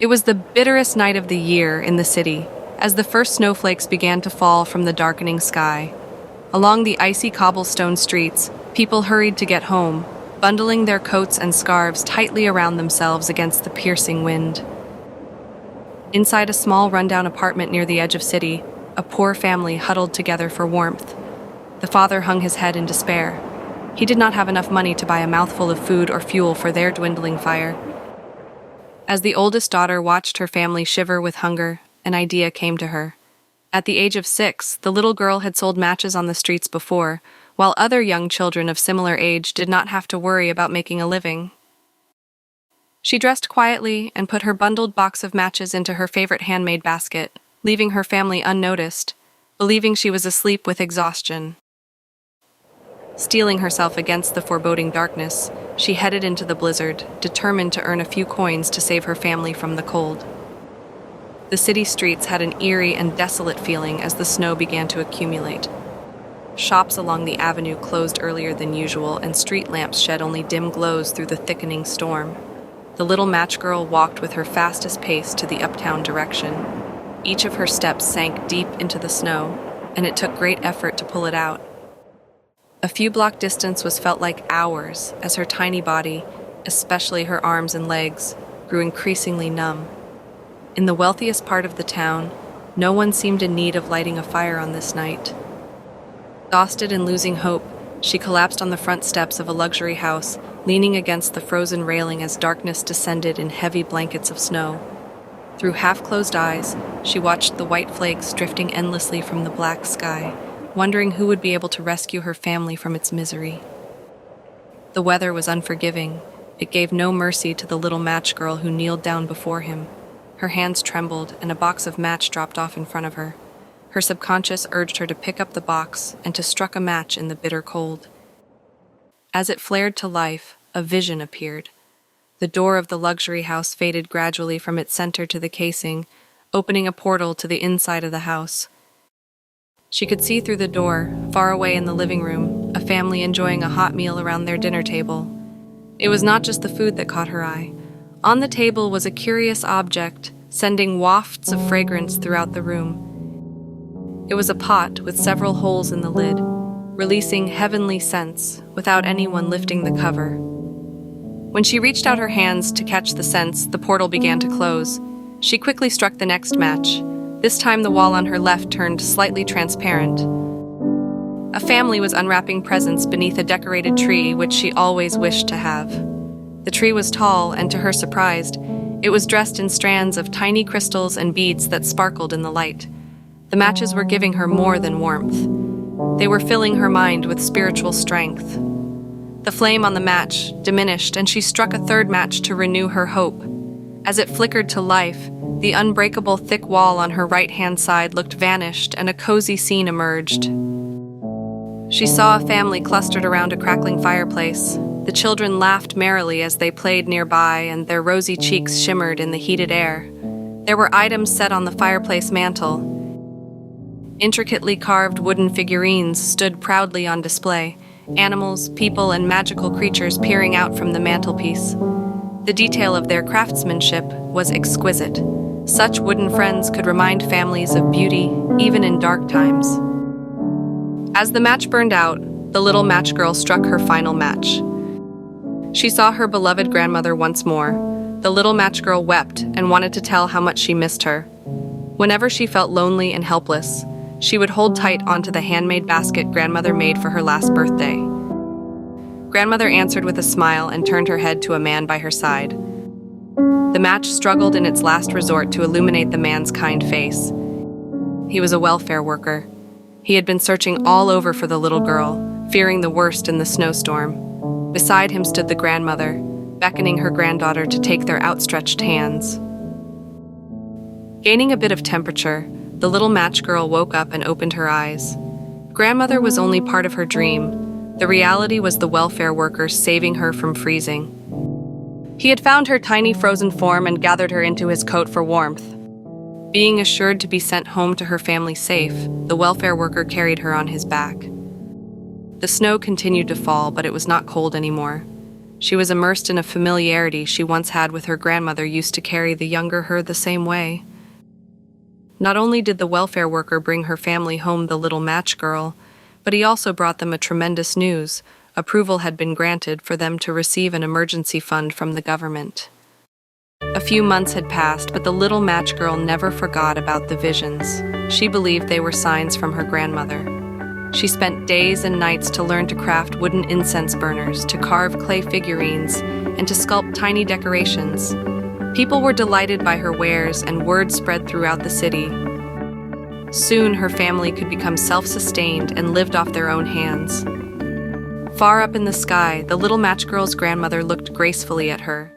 It was the bitterest night of the year in the city, as the first snowflakes began to fall from the darkening sky. Along the icy cobblestone streets, people hurried to get home, bundling their coats and scarves tightly around themselves against the piercing wind. Inside a small rundown apartment near the edge of city, a poor family huddled together for warmth. The father hung his head in despair. He did not have enough money to buy a mouthful of food or fuel for their dwindling fire. As the oldest daughter watched her family shiver with hunger, an idea came to her. At the age of 6, the little girl had sold matches on the streets before, while other young children of similar age did not have to worry about making a living. She dressed quietly and put her bundled box of matches into her favorite handmade basket, leaving her family unnoticed, believing she was asleep with exhaustion. Steeling herself against the foreboding darkness, she headed into the blizzard, determined to earn a few coins to save her family from the cold. The city streets had an eerie and desolate feeling as the snow began to accumulate. Shops along the avenue closed earlier than usual, and street lamps shed only dim glows through the thickening storm. The little match girl walked with her fastest pace to the uptown direction. Each of her steps sank deep into the snow, and it took great effort to pull it out. A few block distance was felt like hours as her tiny body, especially her arms and legs, grew increasingly numb. In the wealthiest part of the town, no one seemed in need of lighting a fire on this night. Exhausted and losing hope, she collapsed on the front steps of a luxury house, leaning against the frozen railing as darkness descended in heavy blankets of snow. Through half-closed eyes, she watched the white flakes drifting endlessly from the black sky, wondering who would be able to rescue her family from its misery. The weather was unforgiving. It gave no mercy to the little match girl who kneeled down before him. Her hands trembled, and a box of match dropped off in front of her. Her subconscious urged her to pick up the box and to struck a match in the bitter cold. As it flared to life, a vision appeared. The door of the luxury house faded gradually from its center to the casing, opening a portal to the inside of the house. She could see through the door, far away in the living room, a family enjoying a hot meal around their dinner table. It was not just the food that caught her eye. On the table was a curious object, sending wafts of fragrance throughout the room. It was a pot with several holes in the lid, releasing heavenly scents without anyone lifting the cover. When she reached out her hands to catch the scents, the portal began to close. She quickly struck the next match. This time the wall on her left turned slightly transparent. A family was unwrapping presents beneath a decorated tree which she always wished to have. The tree was tall, and to her surprise, it was dressed in strands of tiny crystals and beads that sparkled in the light. The matches were giving her more than warmth. They were filling her mind with spiritual strength. The flame on the match diminished, and she struck a third match to renew her hope. As it flickered to life, the unbreakable thick wall on her right-hand side looked vanished, and a cozy scene emerged. She saw a family clustered around a crackling fireplace. The children laughed merrily as they played nearby, and their rosy cheeks shimmered in the heated air. There were items set on the fireplace mantel. Intricately carved wooden figurines stood proudly on display, animals, people, and magical creatures peering out from the mantelpiece. The detail of their craftsmanship was exquisite. Such wooden friends could remind families of beauty, even in dark times. As the match burned out, the little match girl struck her final match. She saw her beloved grandmother once more. The little match girl wept and wanted to tell how much she missed her. Whenever she felt lonely and helpless, she would hold tight onto the handmade basket grandmother made for her last birthday. Grandmother answered with a smile and turned her head to a man by her side. The match struggled in its last resort to illuminate the man's kind face. He was a welfare worker. He had been searching all over for the little girl, fearing the worst in the snowstorm. Beside him stood the grandmother, beckoning her granddaughter to take their outstretched hands. Gaining a bit of temperature, the little match girl woke up and opened her eyes. Grandmother was only part of her dream. The reality was the welfare worker saving her from freezing. He had found her tiny frozen form and gathered her into his coat for warmth. Being assured to be sent home to her family safe, the welfare worker carried her on his back. The snow continued to fall, but it was not cold anymore. She was immersed in a familiarity she once had with her grandmother used to carry the younger her the same way. Not only did the welfare worker bring her family home the little match girl, but he also brought them a tremendous news. Approval had been granted for them to receive an emergency fund from the government. A few months had passed, but the little match girl never forgot about the visions. She believed they were signs from her grandmother. She spent days and nights to learn to craft wooden incense burners, to carve clay figurines, and to sculpt tiny decorations. People were delighted by her wares, and word spread throughout the city. Soon, her family could become self-sustained and lived off their own hands. Far up in the sky, the little match girl's grandmother looked gracefully at her.